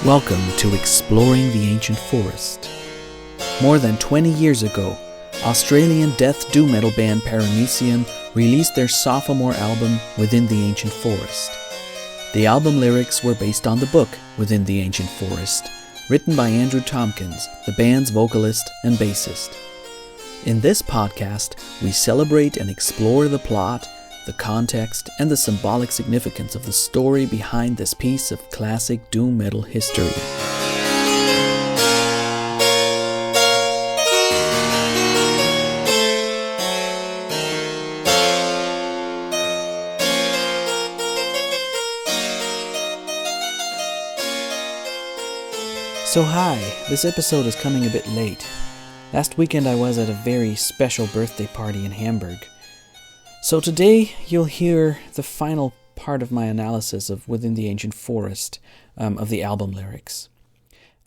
Welcome to Exploring the Ancient Forest. More than 20 years ago, Australian death doom metal band Paramaecium released their sophomore album, Within the Ancient Forest. The album lyrics were based on the book Within the Ancient Forest, written by Andrew Tompkins, the band's vocalist and bassist. In this podcast, we celebrate and explore the plot, the context, and the symbolic significance of the story behind this piece of classic doom metal history. So hi, this episode is coming a bit late. Last weekend I was at a very special birthday party in Hamburg. So today you'll hear the final part of my analysis of Within the Ancient Forest, of the album lyrics.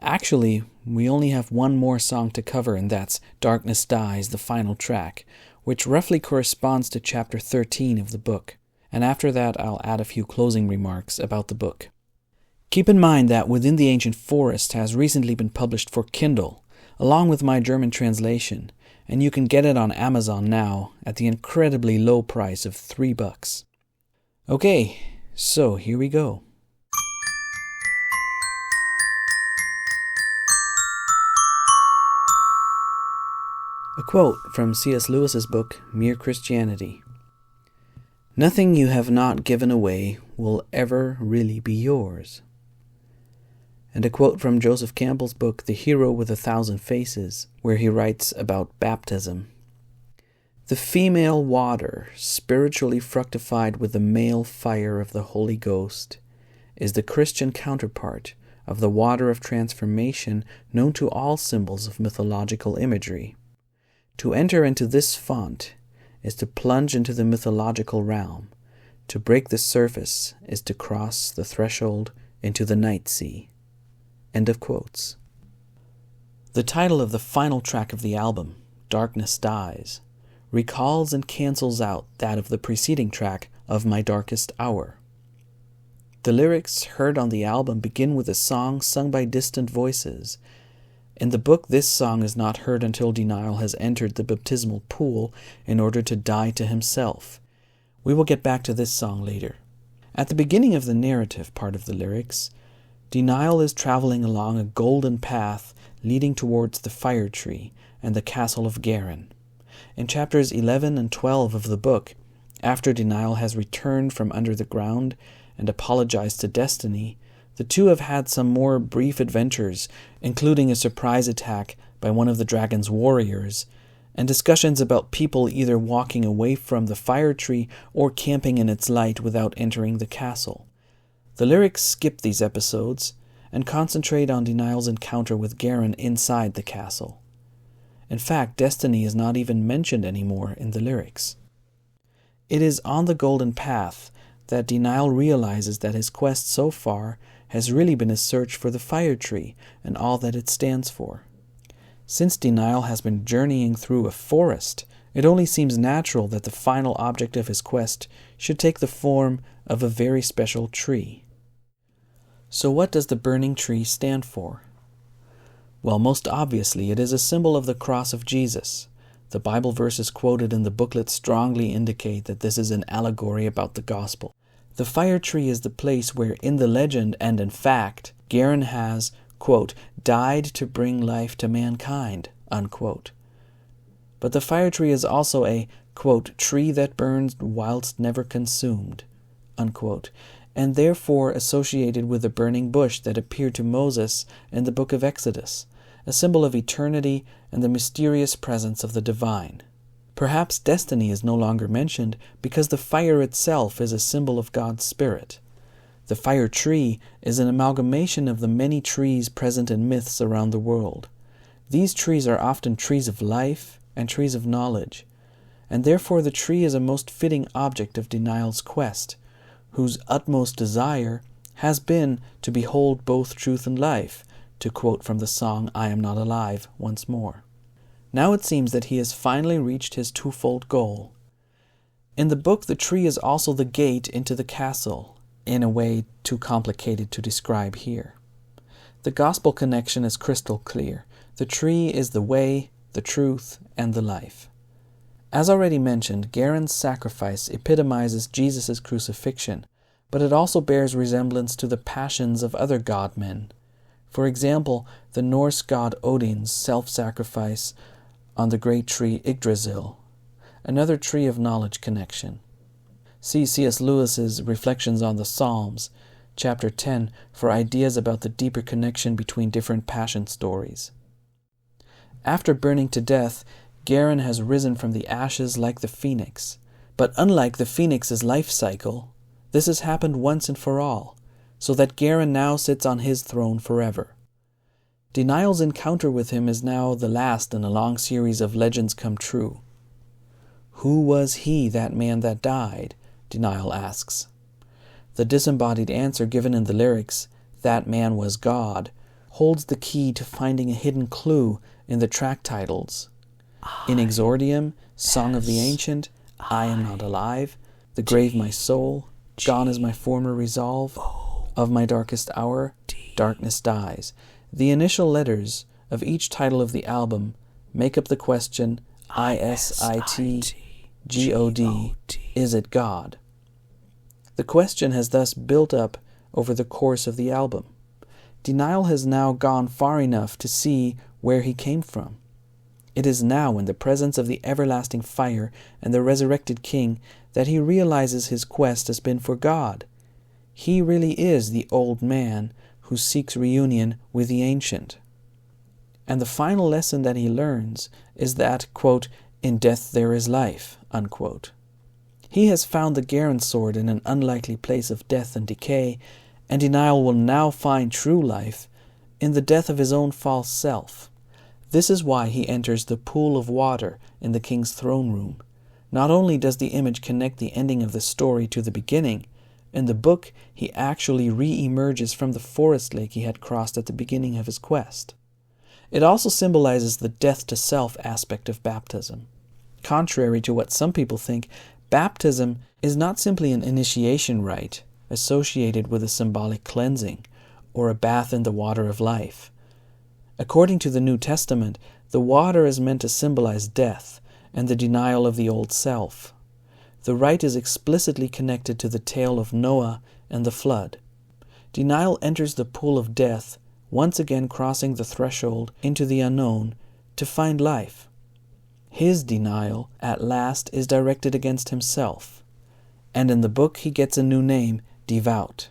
Actually, we only have one more song to cover, and that's Darkness Dies, the final track, which roughly corresponds to chapter 13 of the book. And after that I'll add a few closing remarks about the book. Keep in mind that Within the Ancient Forest has recently been published for Kindle, along with my German translation, and you can get it on Amazon now at the incredibly low price of $3. Okay, so here we go. A quote from C.S. Lewis's book, Mere Christianity. "Nothing you have not given away will ever really be yours." And a quote from Joseph Campbell's book, The Hero with a Thousand Faces, where he writes about baptism. "The female water, spiritually fructified with the male fire of the Holy Ghost, is the Christian counterpart of the water of transformation known to all symbols of mythological imagery. To enter into this font is to plunge into the mythological realm. To break the surface is to cross the threshold into the night sea." End of quotes. The title of the final track of the album, Darkness Dies, recalls and cancels out that of the preceding track, Of My Darkest Hour. The lyrics heard on the album begin with a song sung by distant voices. In the book, this song is not heard until Dé-nyl has entered the baptismal pool in order to die to himself. We will get back to this song later. At the beginning of the narrative part of the lyrics, Dé-nyl is traveling along a golden path leading towards the fire tree and the castle of Garen. In chapters 11 and 12 of the book, after Dé-nyl has returned from under the ground and apologized to Destiny, the two have had some more brief adventures, including a surprise attack by one of the dragon's warriors, and discussions about people either walking away from the fire tree or camping in its light without entering the castle. The lyrics skip these episodes and concentrate on Dé-nyl's encounter with Garen inside the castle. In fact, Destiny is not even mentioned anymore in the lyrics. It is on the golden path that Dé-nyl realizes that his quest so far has really been a search for the fire tree and all that it stands for. Since Dé-nyl has been journeying through a forest, it only seems natural that the final object of his quest should take the form of a very special tree. So what does the burning tree stand for? Well, most obviously, it is a symbol of the cross of Jesus. The Bible verses quoted in the booklet strongly indicate that this is an allegory about the gospel. The fire tree is the place where, in the legend and in fact, Garen has, quote, died to bring life to mankind, unquote. But the fire tree is also a, quote, tree that burns whilst never consumed, unquote, and therefore associated with the burning bush that appeared to Moses in the book of Exodus, a symbol of eternity and the mysterious presence of the divine. Perhaps Destiny is no longer mentioned because the fire itself is a symbol of God's Spirit. The fire tree is an amalgamation of the many trees present in myths around the world. These trees are often trees of life and trees of knowledge, and therefore the tree is a most fitting object of Dé-nyl's quest, whose utmost desire has been to behold both truth and life, to quote from the song I Am Not Alive once more. Now it seems that he has finally reached his twofold goal. In the book, the tree is also the gate into the castle, in a way too complicated to describe here. The gospel connection is crystal clear. The tree is the way, the truth, and the life. As already mentioned, Garen's sacrifice epitomizes Jesus' crucifixion, but it also bears resemblance to the passions of other god-men. For example, the Norse god Odin's self-sacrifice on the great tree Yggdrasil, another tree of knowledge connection. See C.S. Lewis's Reflections on the Psalms, chapter 10, for ideas about the deeper connection between different passion stories. After burning to death, Garen has risen from the ashes like the phoenix. But unlike the phoenix's life cycle, this has happened once and for all, so that Garen now sits on his throne forever. Dé-nyl's encounter with him is now the last in a long series of legends come true. Who was he, that man that died? Dé-nyl asks. The disembodied answer given in the lyrics, that man was God, holds the key to finding a hidden clue in the track titles. In Exordium, Song of the Ancient, I Am Not Alive, The Grave My Soul, Gone is My Former Resolve, Of My Darkest Hour, Darkness Dies. The initial letters of each title of the album make up the question, I-S-I-T-G-O-D, is it God? The question has thus built up over the course of the album. Dé-nyl has now gone far enough to see where he came from. It is now in the presence of the everlasting fire and the resurrected king that he realizes his quest has been for God. He really is the old man who seeks reunion with the ancient. And the final lesson that he learns is that, quote, in death there is life, unquote. He has found the Garen sword in an unlikely place of death and decay, and Dé-nyl will now find true life in the death of his own false self. This is why he enters the pool of water in the king's throne room. Not only does the image connect the ending of the story to the beginning, in the book he actually re-emerges from the forest lake he had crossed at the beginning of his quest. It also symbolizes the death to self aspect of baptism. Contrary to what some people think, baptism is not simply an initiation rite associated with a symbolic cleansing or a bath in the water of life. According to the New Testament, the water is meant to symbolize death and the denial of the old self. The rite is explicitly connected to the tale of Noah and the flood. Dé-nyl enters the pool of death, once again crossing the threshold into the unknown to find life. His denial, at last, is directed against himself, and in the book he gets a new name, Devout.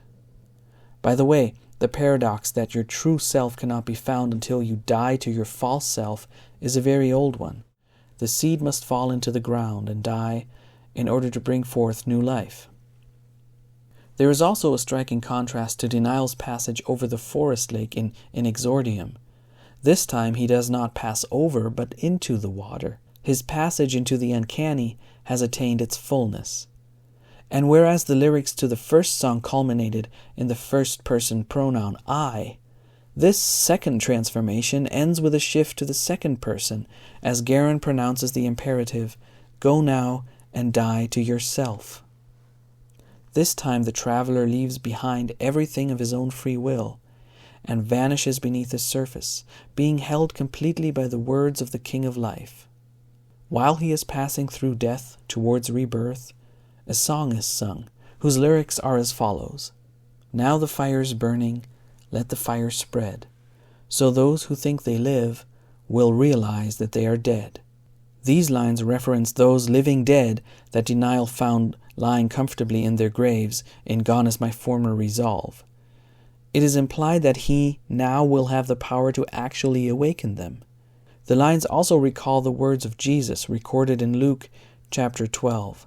By the way, the paradox that your true self cannot be found until you die to your false self is a very old one. The seed must fall into the ground and die in order to bring forth new life. There is also a striking contrast to Dé-nyl's passage over the forest lake in Exordium. This time he does not pass over but into the water. His passage into the uncanny has attained its fullness. And whereas the lyrics to the first song culminated in the first-person pronoun I, this second transformation ends with a shift to the second person as Garen pronounces the imperative, go now and die to yourself. This time the traveler leaves behind everything of his own free will and vanishes beneath the surface, being held completely by the words of the King of Life. While he is passing through death towards rebirth, a song is sung, whose lyrics are as follows. Now the fire's burning, let the fire spread, so those who think they live will realize that they are dead. These lines reference those living dead that Dé-nyl found lying comfortably in their graves in Gone is My Former Resolve. It is implied that he now will have the power to actually awaken them. The lines also recall the words of Jesus recorded in Luke chapter 12.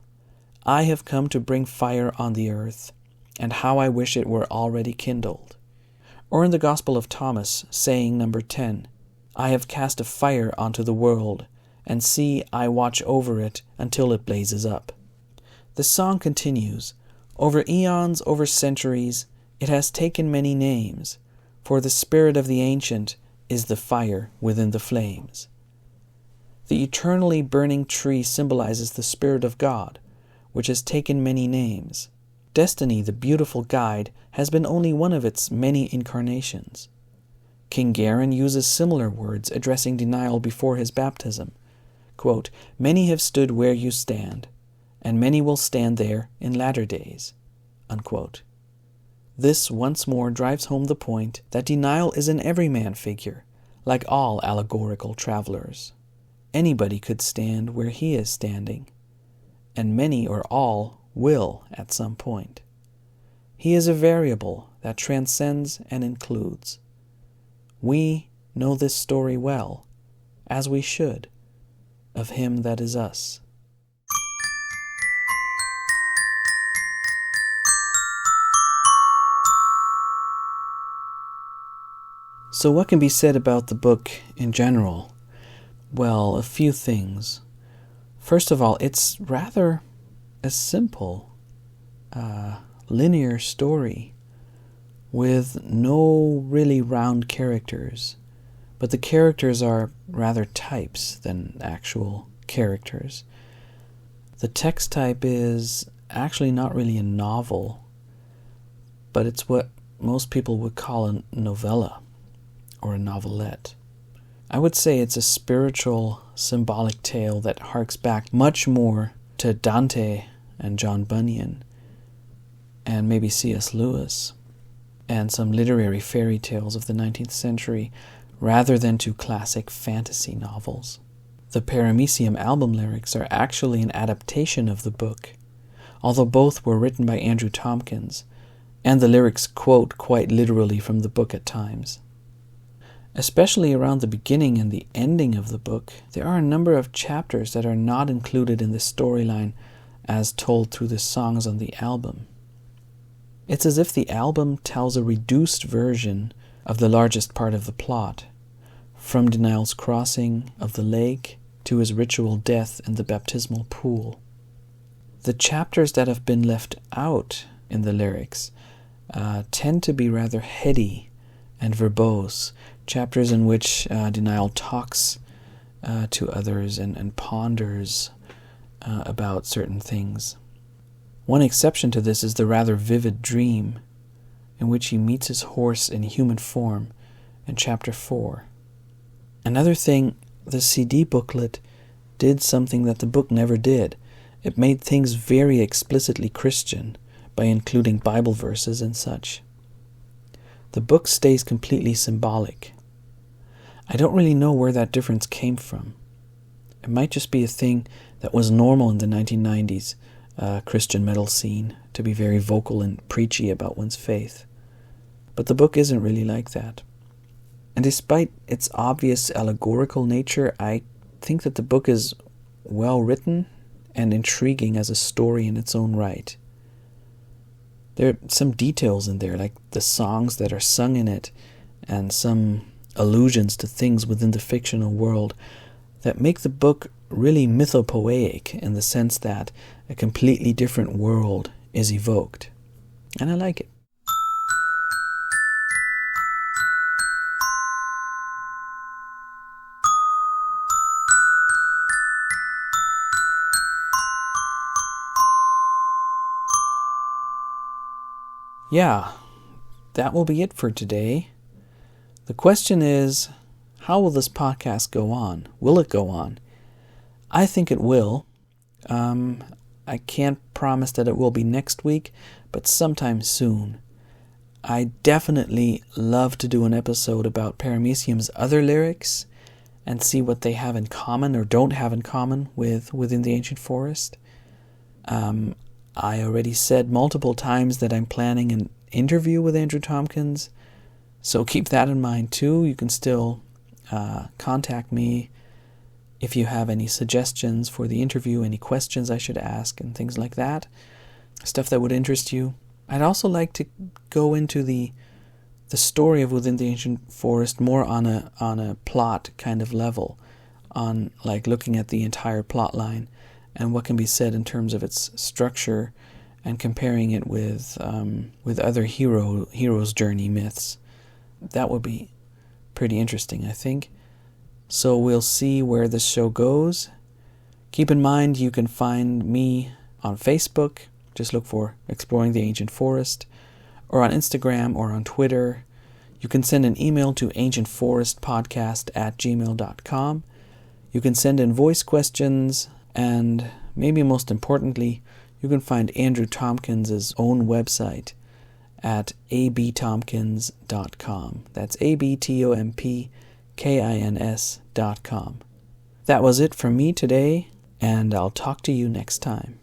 I have come to bring fire on the earth, and how I wish it were already kindled. Or in the Gospel of Thomas, saying number 10, I have cast a fire onto the world, and see, I watch over it until it blazes up. The song continues, over eons, over centuries, it has taken many names, for the spirit of the ancient is the fire within the flames. The eternally burning tree symbolizes the Spirit of God, which has taken many names. Destiny, the beautiful guide, has been only one of its many incarnations. King Garin uses similar words addressing Dé-nyl before his baptism. Quote, "Many have stood where you stand, and many will stand there in latter days." Unquote. This once more drives home the point that Dé-nyl is an everyman figure, like all allegorical travelers. Anybody could stand where he is standing, and many or all will at some point. He is a variable that transcends and includes. We know this story well, as we should, of him that is us. So what can be said about the book in general? Well, a few things. First of all, it's rather a simple, linear story with no really round characters, but the characters are rather types than actual characters. The text type is actually not really a novel, but it's what most people would call a novella or a novelette. I would say it's a spiritual, symbolic tale that harks back much more to Dante and John Bunyan, and maybe C.S. Lewis, and some literary fairy tales of the 19th century, rather than to classic fantasy novels. The Paramaecium album lyrics are actually an adaptation of the book, although both were written by Andrew Tompkins, and the lyrics quote quite literally from the book at times. Especially around the beginning and the ending of the book, there are a number of chapters that are not included in the storyline as told through the songs on the album. It's as if the album tells a reduced version of the largest part of the plot, from Dé-nyl's crossing of the lake to his ritual death in the baptismal pool. The chapters that have been left out in the lyrics tend to be rather heady and verbose, chapters in which Dé-nyl talks to others and ponders about certain things. One exception to this is the rather vivid dream in which he meets his horse in human form in chapter 4. Another thing, the CD booklet did something that the book never did. It made things very explicitly Christian by including Bible verses and such. The book stays completely symbolic. I don't really know where that difference came from. It might just be a thing that was normal in the 1990s Christian metal scene, to be very vocal and preachy about one's faith. But the book isn't really like that. And despite its obvious allegorical nature, I think that the book is well written and intriguing as a story in its own right. There are some details in there, like the songs that are sung in it, and some allusions to things within the fictional world that make the book really mythopoeic in the sense that a completely different world is evoked. And I like it. Yeah, that will be it for today. The question is, how will this podcast go on? Will it go on? I think it will. I can't promise that it will be next week, but sometime soon. I definitely love to do an episode about Paramaecium's other lyrics and see what they have in common or don't have in common with Within the Ancient Forest. I already said multiple times that I'm planning an interview with Andrew Tompkins, so keep that in mind too. You can still contact me if you have any suggestions for the interview, any questions I should ask, and things like that, stuff that would interest you. I'd also like to go into the story of Within the Ancient Forest more on a plot kind of level, on like looking at the entire plot line and what can be said in terms of its structure, and comparing it with other hero's journey myths. That would be pretty interesting, I think. So we'll see where this show goes. Keep in mind you can find me on Facebook. Just look for Exploring the Ancient Forest, or on Instagram or on Twitter. You can send an email to ancientforestpodcast@gmail.com. You can send in voice questions, and maybe most importantly, you can find Andrew Tompkins' own website at abtompkins.com. That's abtompkins.com. That was it from me today, and I'll talk to you next time.